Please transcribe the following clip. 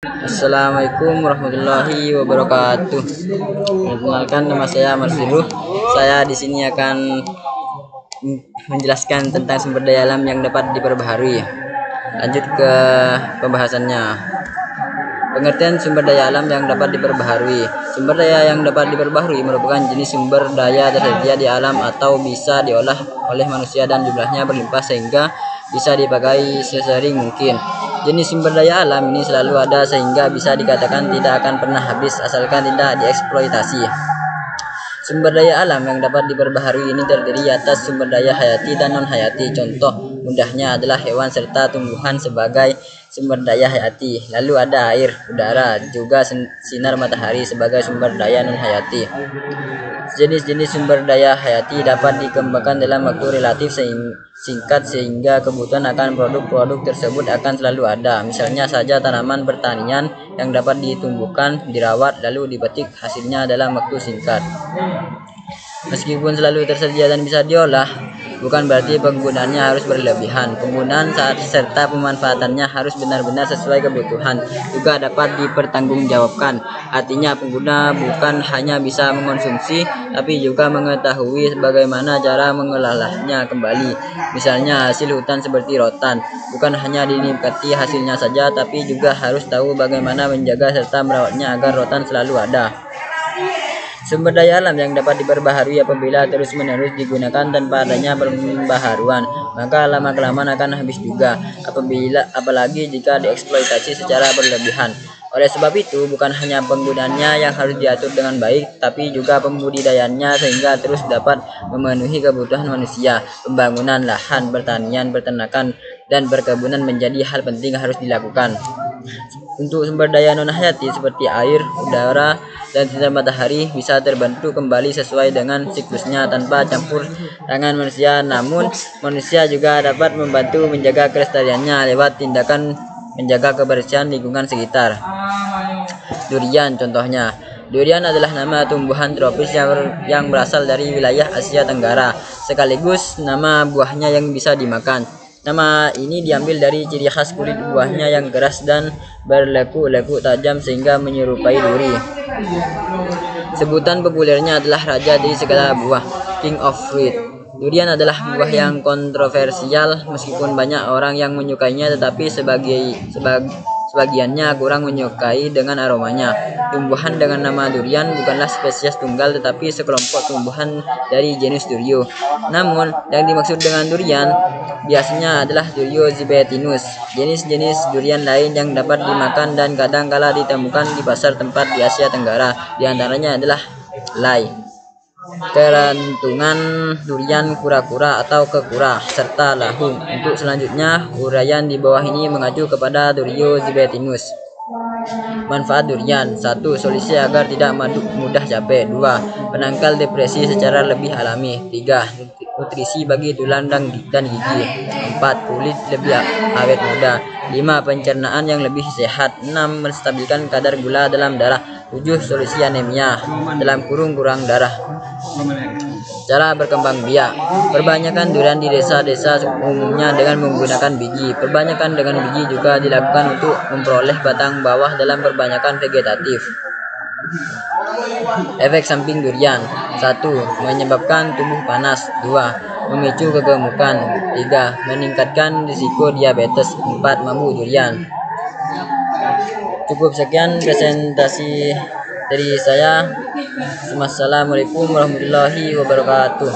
Assalamualaikum warahmatullahi wabarakatuh. Perkenalkan, nama saya Marsiruh. Saya di sini akan menjelaskan tentang sumber daya alam yang dapat diperbaharui. Lanjut ke pembahasannya. Pengertian sumber daya alam yang dapat diperbaharui. Sumber daya yang dapat diperbaharui merupakan jenis sumber daya tersedia di alam atau bisa diolah oleh manusia dan jumlahnya berlimpah sehingga bisa dipakai sesering mungkin. Jenis sumber daya alam ini selalu ada sehingga bisa dikatakan tidak akan pernah habis asalkan tidak dieksploitasi. Sumber daya alam yang dapat diperbaharui ini terdiri atas sumber daya hayati dan non-hayati. Contoh mudahnya adalah hewan serta tumbuhan sebagai sumber daya hayati. Lalu ada air, udara, juga sinar matahari sebagai sumber daya non-hayati. Jenis-jenis sumber daya hayati dapat dikembangkan dalam waktu relatif singkat sehingga kebutuhan akan produk-produk tersebut akan selalu ada. Misalnya saja tanaman pertanian yang dapat ditumbuhkan, dirawat, lalu dipetik hasilnya dalam waktu singkat. Meskipun selalu tersedia dan bisa diolah, bukan berarti penggunaannya harus berlebihan. Penggunaan serta pemanfaatannya harus benar-benar sesuai kebutuhan, juga dapat dipertanggungjawabkan. Artinya pengguna bukan hanya bisa mengonsumsi, tapi juga mengetahui bagaimana cara mengolahnya kembali. Misalnya hasil hutan seperti rotan, bukan hanya dinikmati hasilnya saja, tapi juga harus tahu bagaimana menjaga serta merawatnya agar rotan selalu ada. Sumber daya alam yang dapat diperbaharui apabila terus-menerus digunakan tanpa adanya pembaharuan, maka lama-kelamaan akan habis juga, apalagi jika dieksploitasi secara berlebihan. Oleh sebab itu, bukan hanya penggunaannya yang harus diatur dengan baik, tapi juga pembudidayaannya sehingga terus dapat memenuhi kebutuhan manusia. Pembangunan lahan, pertanian, peternakan, dan perkebunan menjadi hal penting harus dilakukan. Untuk sumber daya non-hayati seperti air, udara, dan sinar matahari bisa terbentuk kembali sesuai dengan siklusnya tanpa campur tangan manusia. Namun, manusia juga dapat membantu menjaga kelestariannya lewat tindakan menjaga kebersihan lingkungan sekitar. Durian contohnya. Durian adalah nama tumbuhan tropis yang berasal dari wilayah Asia Tenggara, sekaligus nama buahnya yang bisa dimakan. Nama ini diambil dari ciri khas kulit buahnya yang keras dan berlekuk-lekuk tajam sehingga menyerupai duri. Sebutan populernya adalah raja dari segala buah, King of Fruit. Durian adalah buah yang kontroversial meskipun banyak orang yang menyukainya, tetapi sebagiannya kurang menyukai dengan aromanya. Tumbuhan dengan nama durian bukanlah spesies tunggal tetapi sekelompok tumbuhan dari genus Durio. Namun, yang dimaksud dengan durian biasanya adalah Durio zibetinus. Jenis-jenis durian lain yang dapat dimakan dan kadang-kala ditemukan di pasar tempat di Asia Tenggara, di antaranya adalah lai, kerantungan durian kura-kura atau kekura, serta lahung. Untuk selanjutnya, uraian di bawah ini mengacu kepada Durio zibetinus. Manfaat durian: 1. Solusi agar tidak mudah capek. 2. Penangkal depresi secara lebih alami. 3. Nutrisi bagi tulang dan gigi. 4. Kulit lebih awet muda. 5. Pencernaan yang lebih sehat. 6. Menstabilkan kadar gula dalam darah. 7. Solusi anemia (kurang darah). Cara berkembang biak: perbanyakan durian di desa-desa umumnya dengan menggunakan biji. Perbanyakan dengan biji juga dilakukan untuk memperoleh batang bawah dalam perbanyakan vegetatif. Efek samping durian: 1. Menyebabkan tubuh panas. 2. Memicu kegemukan. 3. Meningkatkan risiko diabetes. 4. Mabuk durian. Cukup sekian presentasi dari saya. Wassalamualaikum warahmatullahi wabarakatuh.